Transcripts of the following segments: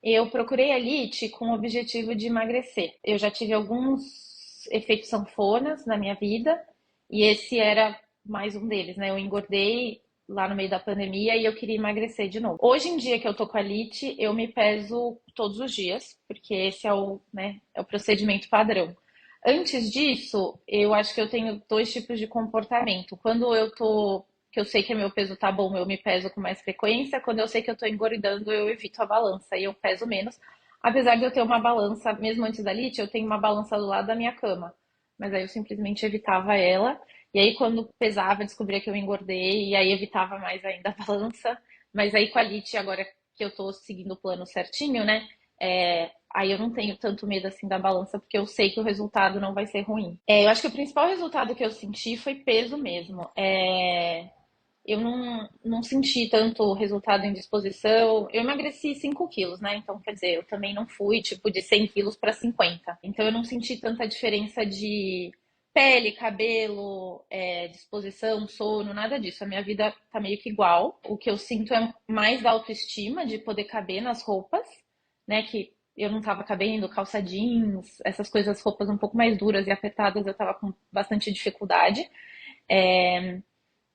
Eu procurei a Elite com o objetivo de emagrecer. Eu já tive alguns efeitos sanfonas na minha vida e esse era mais um deles, né? Eu engordei lá no meio da pandemia e eu queria emagrecer de novo. Hoje em dia que eu tô com a Elite, eu me peso todos os dias, porque esse é o, né, é o procedimento padrão. Antes disso, eu acho que eu tenho dois tipos de comportamento. Quando eu tô, que eu sei que meu peso tá bom, eu me peso com mais frequência. Quando eu sei que eu tô engordando, eu evito a balança e eu peso menos. Apesar de eu ter uma balança, mesmo antes da LIT, eu tenho uma balança do lado da minha cama. Mas aí eu simplesmente evitava ela. E aí, quando pesava, descobria que eu engordei, e aí evitava mais ainda a balança. Mas aí com a LIT, agora que eu tô seguindo o plano certinho, né? Aí eu não tenho tanto medo assim da balança, porque eu sei que o resultado não vai ser ruim. Eu acho que o principal resultado que eu senti foi peso mesmo. Eu não senti tanto resultado em disposição. Eu emagreci 5 quilos, né? Então, quer dizer, eu também não fui, tipo, de 100 quilos para 50. Então, eu não senti tanta diferença de pele, cabelo, disposição, sono, nada disso. A minha vida tá meio que igual. O que eu sinto é mais da autoestima, de poder caber nas roupas, né? Que eu não tava cabendo, calça jeans, essas coisas, roupas um pouco mais duras e apertadas, eu tava com bastante dificuldade.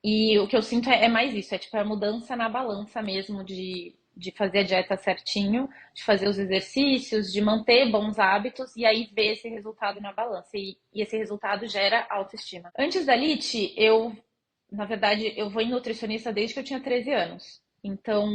E o que eu sinto é mais isso, é tipo a mudança na balança mesmo de fazer a dieta certinho, de fazer os exercícios, de manter bons hábitos e aí ver esse resultado na balança. E esse resultado gera autoestima. Antes da LIT, na verdade, eu vou em nutricionista desde que eu tinha 13 anos. Então,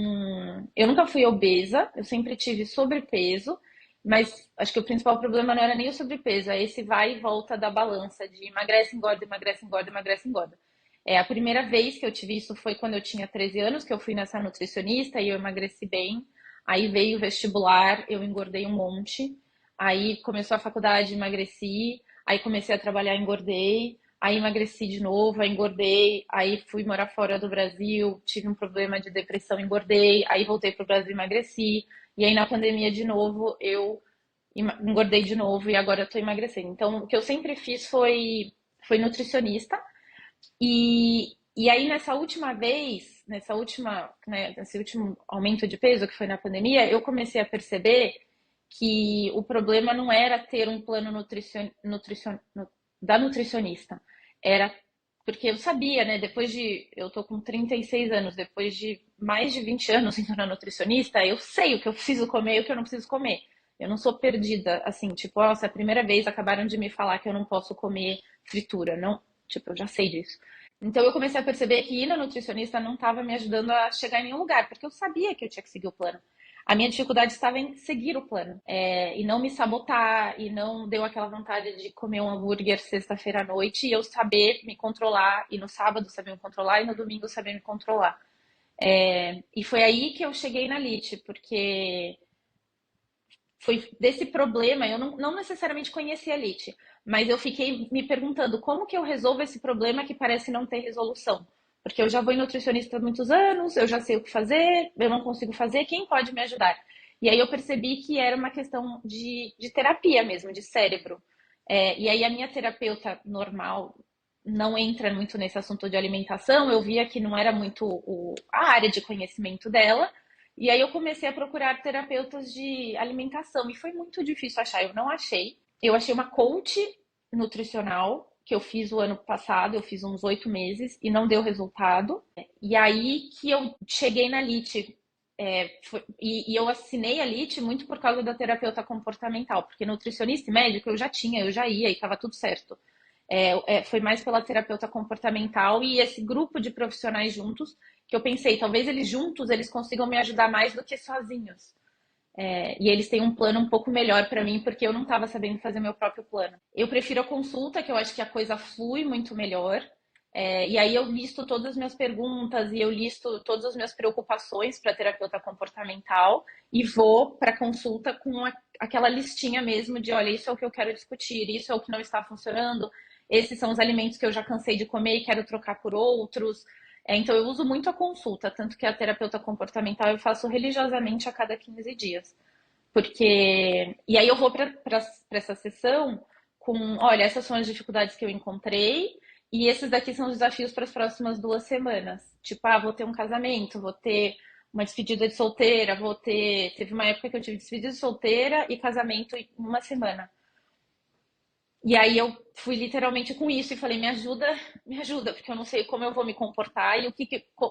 eu nunca fui obesa, eu sempre tive sobrepeso, mas acho que o principal problema não era nem o sobrepeso, é esse vai e volta da balança de emagrece, engorda, emagrece, engorda, emagrece, engorda. A primeira vez que eu tive isso foi quando eu tinha 13 anos, que eu fui nessa nutricionista e eu emagreci bem. Aí veio o vestibular, eu engordei um monte. Aí começou a faculdade, emagreci. Aí comecei a trabalhar, engordei. Aí emagreci de novo, aí engordei. Aí fui morar fora do Brasil, tive um problema de depressão, engordei. Aí voltei para o Brasil, emagreci. E aí na pandemia de novo, eu engordei de novo e agora eu tô emagrecendo. Então, o que eu sempre fiz foi nutricionista. E aí, nessa última vez, nesse último aumento de peso que foi na pandemia, eu comecei a perceber que o problema não era ter um plano da nutricionista, era porque eu sabia, né? Eu tô com 36 anos, depois de mais de 20 anos indo na nutricionista, eu sei o que eu preciso comer e o que eu não preciso comer. Eu não sou perdida, assim, tipo, nossa, é a primeira vez acabaram de me falar que eu não posso comer fritura. Não, tipo, eu já sei disso. Então eu comecei a perceber que ir na nutricionista não estava me ajudando a chegar em nenhum lugar, porque eu sabia que eu tinha que seguir o plano. A minha dificuldade estava em seguir o plano, e não me sabotar, e não deu aquela vontade de comer um hambúrguer sexta-feira à noite e eu saber me controlar, e no sábado saber me controlar, e no domingo saber me controlar. E foi aí que eu cheguei na LIT, porque foi desse problema, eu não necessariamente conhecia a Lite, mas eu fiquei me perguntando como que eu resolvo esse problema que parece não ter resolução. Porque eu já vou em nutricionista há muitos anos, eu já sei o que fazer, eu não consigo fazer, quem pode me ajudar? E aí eu percebi que era uma questão de terapia mesmo, de cérebro. E aí a minha terapeuta normal não entra muito nesse assunto de alimentação, eu via que não era muito a área de conhecimento dela, e aí eu comecei a procurar terapeutas de alimentação e foi muito difícil achar. Eu não achei. Eu achei uma coach nutricional que eu fiz o ano passado, eu fiz uns 8 meses e não deu resultado. E aí que eu cheguei na LIT. E eu assinei a LIT muito por causa da terapeuta comportamental, porque nutricionista e médico eu já tinha, eu já ia e estava tudo certo. Foi mais pela terapeuta comportamental e esse grupo de profissionais juntos que eu pensei, talvez eles juntos eles consigam me ajudar mais do que sozinhos. E eles têm um plano um pouco melhor para mim, porque eu não estava sabendo fazer meu próprio plano. Eu prefiro a consulta, que eu acho que a coisa flui muito melhor. E aí eu listo todas as minhas perguntas e eu listo todas as minhas preocupações para a terapeuta comportamental e vou para a consulta com aquela listinha mesmo de, olha, isso é o que eu quero discutir, isso é o que não está funcionando, esses são os alimentos que eu já cansei de comer e quero trocar por outros. Então eu uso muito a consulta, tanto que a terapeuta comportamental eu faço religiosamente a cada 15 dias. Porque. E aí eu vou para essa sessão com, olha, essas são as dificuldades que eu encontrei, e esses daqui são os desafios para as próximas 2 semanas. Tipo, vou ter um casamento, vou ter uma despedida de solteira, vou ter. Teve uma época que eu tive despedida de solteira e casamento em uma semana. E aí eu fui literalmente com isso e falei, me ajuda, porque eu não sei como eu vou me comportar e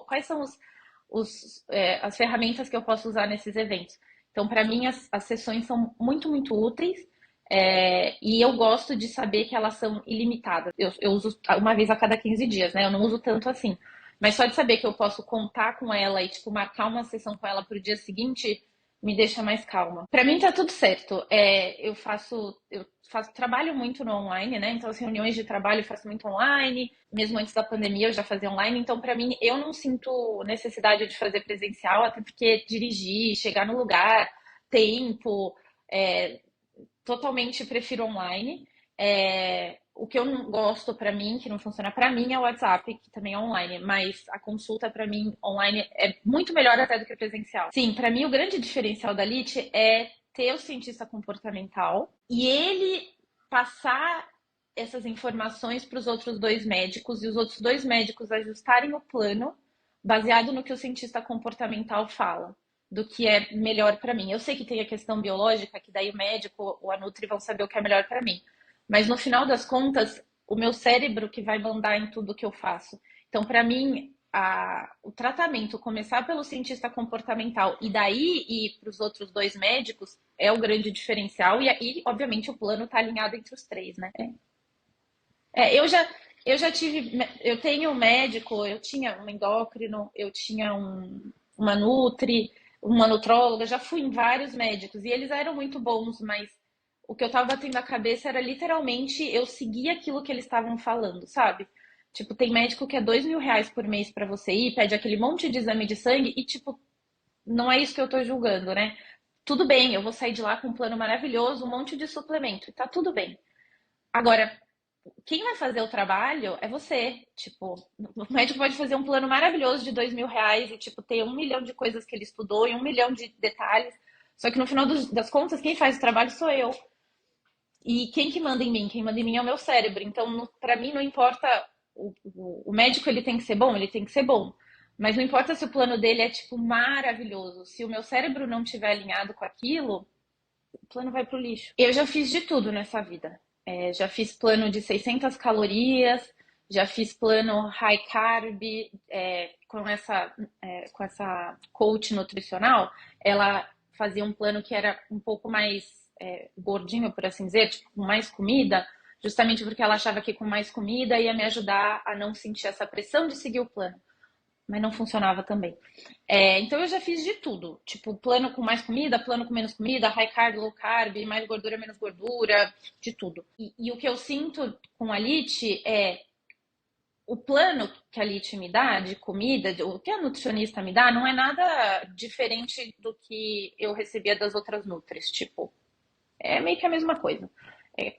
quais são as ferramentas que eu posso usar nesses eventos. Então, para mim, as sessões são muito, muito úteis. E eu gosto de saber que elas são ilimitadas. Eu uso uma vez a cada 15 dias, né? Eu não uso tanto assim. Mas só de saber que eu posso contar com ela e, tipo, marcar uma sessão com ela para o dia seguinte, me deixa mais calma. Para mim tá tudo certo. Eu trabalho muito no online, né? Então as reuniões de trabalho eu faço muito online. Mesmo antes da pandemia eu já fazia online. Então para mim eu não sinto necessidade de fazer presencial, até porque dirigir, chegar no lugar, tempo, é, totalmente prefiro online. O que eu não gosto para mim, que não funciona para mim, é o WhatsApp, que também é online, mas a consulta para mim online é muito melhor até do que presencial. Sim, para mim o grande diferencial da LIT é ter o cientista comportamental e ele passar essas informações para os outros dois médicos e os outros dois médicos ajustarem o plano baseado no que o cientista comportamental fala do que é melhor para mim. Eu sei que tem a questão biológica, que daí o médico ou a Nutri vão saber o que é melhor para mim. Mas no final das contas, o meu cérebro que vai mandar em tudo que eu faço. Então, para mim, o tratamento começar pelo cientista comportamental e daí ir para os outros dois médicos é o grande diferencial. E aí, obviamente, o plano está alinhado entre os três, né? Eu já tive, eu tenho um médico, eu tinha um endócrino, eu tinha uma nutri, uma nutróloga, já fui em vários médicos e eles eram muito bons, mas o que eu tava batendo a cabeça era literalmente eu seguir aquilo que eles estavam falando, sabe? Tipo, tem médico que é R$ 2.000 por mês pra você ir, pede aquele monte de exame de sangue e, tipo, não é isso que eu tô julgando, né? Tudo bem, eu vou sair de lá com um plano maravilhoso, um monte de suplemento, e tá tudo bem. Agora, quem vai fazer o trabalho é você. Tipo, o médico pode fazer um plano maravilhoso de R$ 2.000 e, tipo, ter 1 milhão de coisas que ele estudou e 1 milhão de detalhes. Só que no final das contas, quem faz o trabalho sou eu. E quem que manda em mim? Quem manda em mim é o meu cérebro. Então, para mim, não importa. O médico ele tem que ser bom, ele tem que ser bom. Mas não importa se o plano dele é, tipo, maravilhoso. Se o meu cérebro não estiver alinhado com aquilo, o plano vai pro lixo. Eu já fiz de tudo nessa vida. Já fiz plano de 600 calorias, já fiz plano high carb, com essa coach nutricional. Ela fazia um plano que era um pouco mais gordinho, por assim dizer, tipo, com mais comida, justamente porque ela achava que com mais comida ia me ajudar a não sentir essa pressão de seguir o plano, mas não funcionava também. Então eu já fiz de tudo, tipo plano com mais comida, plano com menos comida, high carb, low carb, mais gordura, menos gordura, de tudo. E o que eu sinto com a LIT é o plano que a LIT me dá de comida, o que a nutricionista me dá, não é nada diferente do que eu recebia das outras nutris, tipo, é meio que a mesma coisa.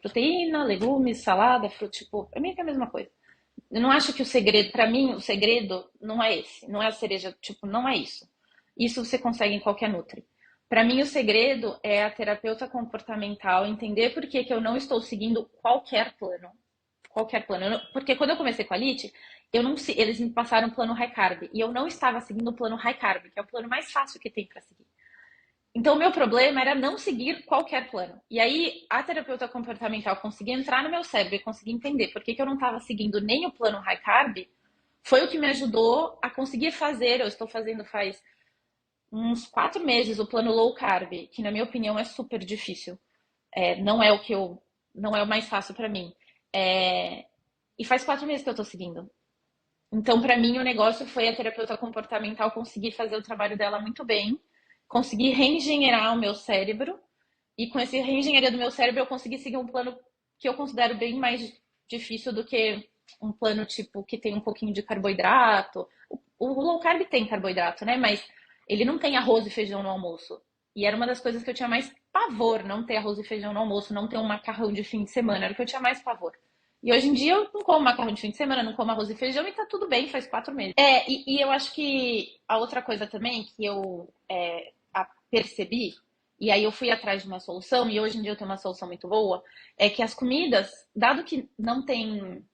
Proteína, legumes, salada, fruta, tipo, é meio que a mesma coisa. Eu não acho que o segredo, para mim, o segredo não é esse, não é a cereja, tipo, não é isso. Isso você consegue em qualquer Nutri. Para mim, o segredo é a terapeuta comportamental entender por que que eu não estou seguindo qualquer plano. Qualquer plano. Porque quando eu comecei com a Lite, eles me passaram o plano high carb e eu não estava seguindo o plano high carb, que é o plano mais fácil que tem para seguir. Então, o meu problema era não seguir qualquer plano. E aí, a terapeuta comportamental conseguir entrar no meu cérebro e conseguir entender por que que eu não estava seguindo nem o plano high carb, foi o que me ajudou a conseguir fazer. Eu estou fazendo faz uns 4 meses o plano low carb, que na minha opinião é super difícil. Não é o que eu, não é o mais fácil para mim. E faz 4 meses que eu estou seguindo. Então, para mim, o negócio foi a terapeuta comportamental conseguir fazer o trabalho dela muito bem, conseguir reengenheirar o meu cérebro, e com esse reengenharia do meu cérebro eu consegui seguir um plano que eu considero bem mais difícil do que um plano tipo que tem um pouquinho de carboidrato. O low carb tem carboidrato, né? Mas ele não tem arroz e feijão no almoço. E era uma das coisas que eu tinha mais pavor, não ter arroz e feijão no almoço, não ter um macarrão de fim de semana, era o que eu tinha mais pavor. E hoje em dia eu não como macarrão de fim de semana, não como arroz e feijão e tá tudo bem, faz 4 meses. E eu acho que a outra coisa também que eu percebi, e aí eu fui atrás de uma solução, e hoje em dia eu tenho uma solução muito boa, é que as comidas, dado que não tem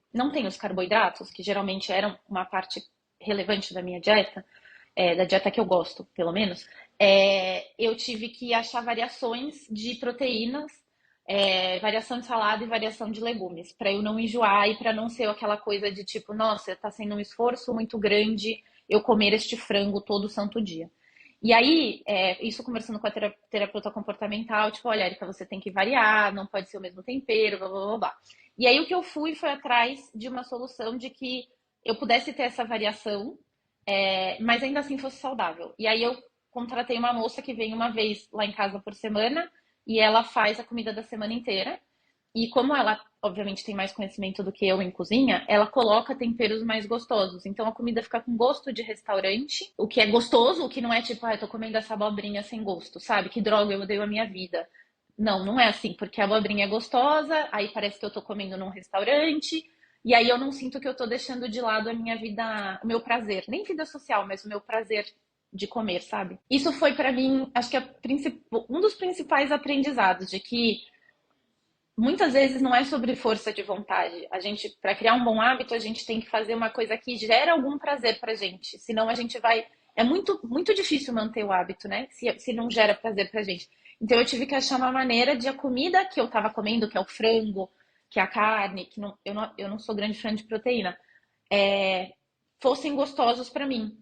os carboidratos, que geralmente eram uma parte relevante da minha dieta, da dieta que eu gosto, pelo menos, eu tive que achar variações de proteínas, variação de salada e variação de legumes, para eu não enjoar e para não ser aquela coisa de tipo, nossa, tá sendo um esforço muito grande eu comer este frango todo santo dia. E aí, isso conversando com a terapeuta comportamental, tipo, olha, Erika, você tem que variar, não pode ser o mesmo tempero, blá blá blá blá. E aí o que eu fui foi atrás de uma solução de que eu pudesse ter essa variação, mas ainda assim fosse saudável. E aí eu contratei uma moça que vem uma vez lá em casa por semana e ela faz a comida da semana inteira. E como ela, obviamente, tem mais conhecimento do que eu em cozinha, ela coloca temperos mais gostosos. Então a comida fica com gosto de restaurante, o que é gostoso, o que não é tipo, ah, eu tô comendo essa abobrinha sem gosto, sabe? Que droga, eu odeio a minha vida. Não, não é assim, porque a abobrinha é gostosa, aí parece que eu tô comendo num restaurante, e aí eu não sinto que eu tô deixando de lado a minha vida, o meu prazer, nem vida social, mas o meu prazer de comer, sabe? Isso foi pra mim, acho que um dos principais aprendizados de que muitas vezes não é sobre força de vontade. A gente, para criar um bom hábito, a gente tem que fazer uma coisa que gera algum prazer pra gente. Senão a gente vai. É muito, muito difícil manter o hábito, né? Se não gera prazer pra gente. Então eu tive que achar uma maneira de a comida que eu tava comendo, que é o frango, que é a carne, que não, eu não sou grande fã de proteína, fossem gostosos pra mim.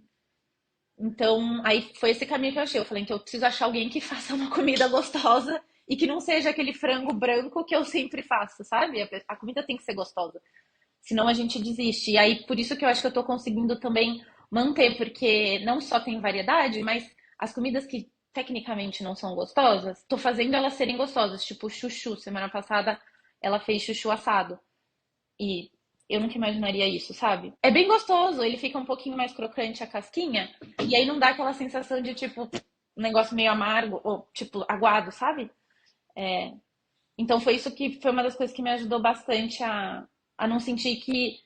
Então, aí foi esse caminho que eu achei. Eu falei, então eu preciso achar alguém que faça uma comida gostosa e que não seja aquele frango branco que eu sempre faço, sabe? A comida tem que ser gostosa. Senão a gente desiste. E aí, por isso que eu acho que eu tô conseguindo também manter, porque não só tem variedade, mas as comidas que tecnicamente não são gostosas, tô fazendo elas serem gostosas. Tipo, chuchu. Semana passada ela fez chuchu assado. E eu nunca imaginaria isso, sabe? É bem gostoso, ele fica um pouquinho mais crocante a casquinha, e aí não dá aquela sensação de tipo um negócio meio amargo ou tipo aguado, sabe? Então foi isso que foi uma das coisas que me ajudou bastante a não sentir que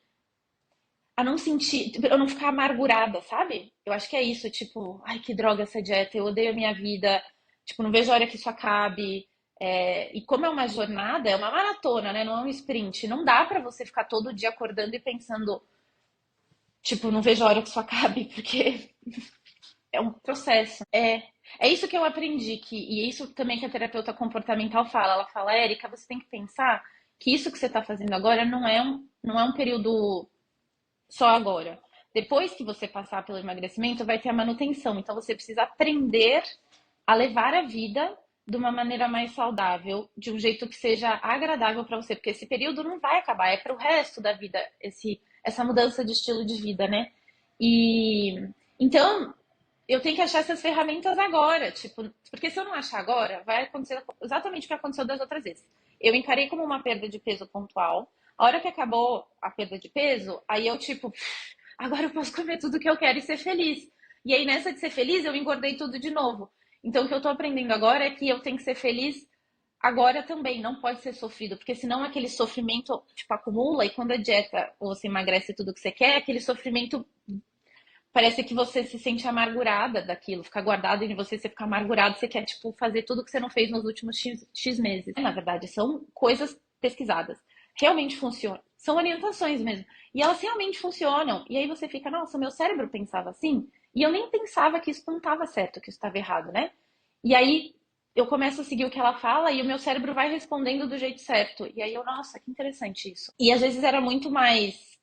a não sentir, tipo, eu não ficar amargurada, sabe? Eu acho que é isso, tipo, ai que droga essa dieta, eu odeio a minha vida, tipo, não vejo a hora que isso acabe. E como é uma jornada, é uma maratona, né? Não é um sprint. Não dá pra você ficar todo dia acordando e pensando, tipo, não vejo a hora que isso acabe, porque é um processo. É isso que eu aprendi, e é isso também que a terapeuta comportamental fala. Ela fala, Érica, você tem que pensar que isso que você está fazendo agora não é um período só agora. Depois que você passar pelo emagrecimento, vai ter a manutenção. Então você precisa aprender a levar a vida de uma maneira mais saudável, de um jeito que seja agradável para você, porque esse período não vai acabar, é para o resto da vida, essa mudança de estilo de vida, né? E então eu tenho que achar essas ferramentas agora, tipo, porque se eu não achar agora, vai acontecer exatamente o que aconteceu das outras vezes. Eu encarei como uma perda de peso pontual. A hora que acabou a perda de peso, aí eu, tipo, agora eu posso comer tudo que eu quero e ser feliz. E aí, nessa de ser feliz, eu engordei tudo de novo. Então, o que eu tô aprendendo agora é que eu tenho que ser feliz agora também, não pode ser sofrido, porque senão aquele sofrimento, tipo, acumula e quando a dieta ou você emagrece tudo que você quer, aquele sofrimento parece que você se sente amargurada daquilo, fica guardado em você, você fica amargurado, você quer, tipo, fazer tudo que você não fez nos últimos X meses. Na verdade, são coisas pesquisadas. Realmente funcionam. São orientações mesmo. E elas realmente funcionam. E aí você fica, nossa, meu cérebro pensava assim, e eu nem pensava que isso não estava certo, que isso estava errado, né? E aí eu começo a seguir o que ela fala e o meu cérebro vai respondendo do jeito certo. E aí eu, nossa, que interessante isso. E às vezes era muito mais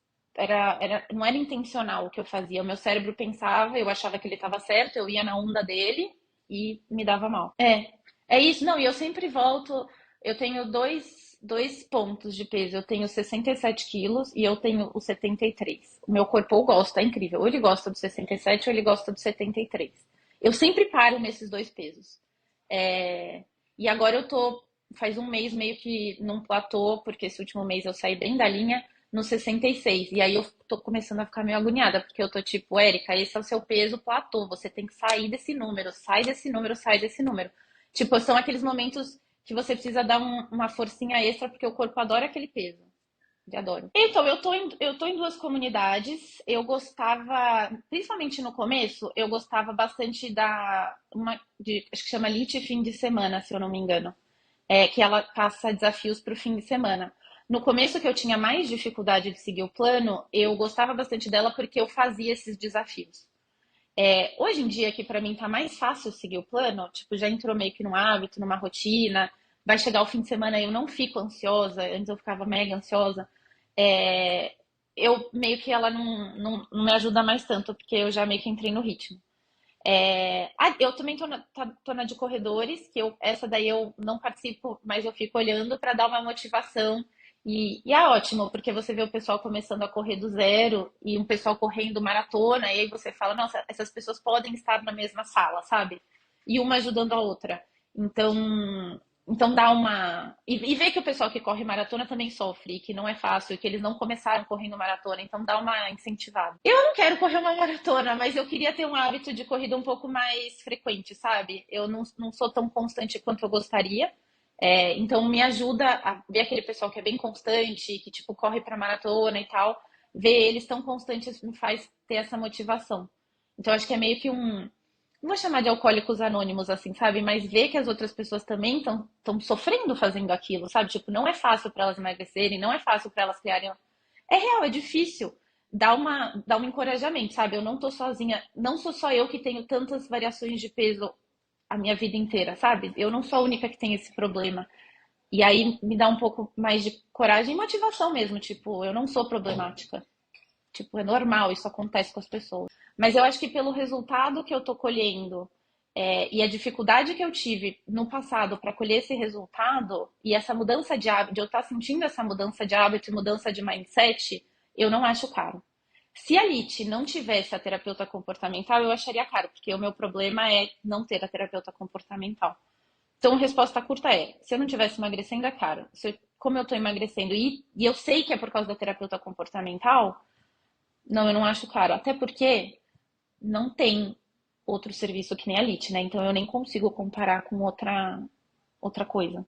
não era intencional o que eu fazia. O meu cérebro pensava, eu achava que ele estava certo, eu ia na onda dele e me dava mal. É isso. Não, e eu sempre volto. Eu tenho dois pontos de peso. Eu tenho 67 quilos e eu tenho o 73. O meu corpo gosta, é incrível. Ou ele gosta do 67 ou ele gosta do 73. Eu sempre paro nesses dois pesos. É, E agora eu tô, faz um mês meio que num platô, porque esse último mês eu saí bem da linha, no 66. E aí eu tô começando a ficar meio agoniada, porque eu tô tipo, Érica, esse é o seu peso platô, você tem que sair desse número, sai desse número, sai desse número. Tipo, são aqueles momentos que você precisa dar uma forcinha extra, porque o corpo adora aquele peso. Ele adora. Então, eu tô em duas comunidades. Eu gostava, principalmente no começo, eu gostava bastante acho que chama Lite Fim de Semana, se eu não me engano. Que ela passa desafios para o fim de semana. No começo, que eu tinha mais dificuldade de seguir o plano, eu gostava bastante dela porque eu fazia esses desafios. Hoje em dia, que pra mim tá mais fácil seguir o plano, tipo, já entrou meio que num hábito, numa rotina, vai chegar o fim de semana e eu não fico ansiosa, antes eu ficava mega ansiosa, é, eu meio que ela não me ajuda mais tanto, porque eu já meio que entrei no ritmo. Eu também tô na de corredores, essa daí eu não participo, mas eu fico olhando para dar uma motivação. E é ótimo, porque você vê o pessoal começando a correr do zero e um pessoal correndo maratona, e aí você fala, nossa, essas pessoas podem estar na mesma sala, sabe? E uma ajudando a outra. Então, então dá uma. E ver que o pessoal que corre maratona também sofre, que não é fácil, que eles não começaram correndo maratona, então dá uma incentivada. Eu não quero correr uma maratona, mas eu queria ter um hábito de corrida um pouco mais frequente, sabe? Eu não sou tão constante quanto eu gostaria. Então me ajuda a ver aquele pessoal que é bem constante, que tipo corre para maratona e tal, ver eles tão constantes me faz ter essa motivação. Então acho que é meio que não vou chamar de alcoólicos anônimos assim, sabe? Mas ver que as outras pessoas também estão sofrendo fazendo aquilo, sabe? Tipo, não é fácil para elas emagrecerem, não é fácil para elas criarem. É real, é difícil. Dá um encorajamento, sabe? Eu não tô sozinha, não sou só eu que tenho tantas variações de peso a minha vida inteira, sabe? Eu não sou a única que tem esse problema. E aí me dá um pouco mais de coragem e motivação mesmo, tipo, eu não sou problemática. Tipo, é normal, isso acontece com as pessoas. Mas eu acho que pelo resultado que eu tô colhendo, e a dificuldade que eu tive no passado para colher esse resultado, e essa mudança de hábito, de eu estar sentindo essa mudança de hábito e mudança de mindset, eu não acho caro. Se a Lite não tivesse a terapeuta comportamental, eu acharia caro, porque o meu problema é não ter a terapeuta comportamental. Então, a resposta curta é: se eu não tivesse emagrecendo, é caro. Como eu estou emagrecendo e eu sei que é por causa da terapeuta comportamental, não, eu não acho caro. Até porque não tem outro serviço que nem a Lite, né? Então, eu nem consigo comparar com outra coisa.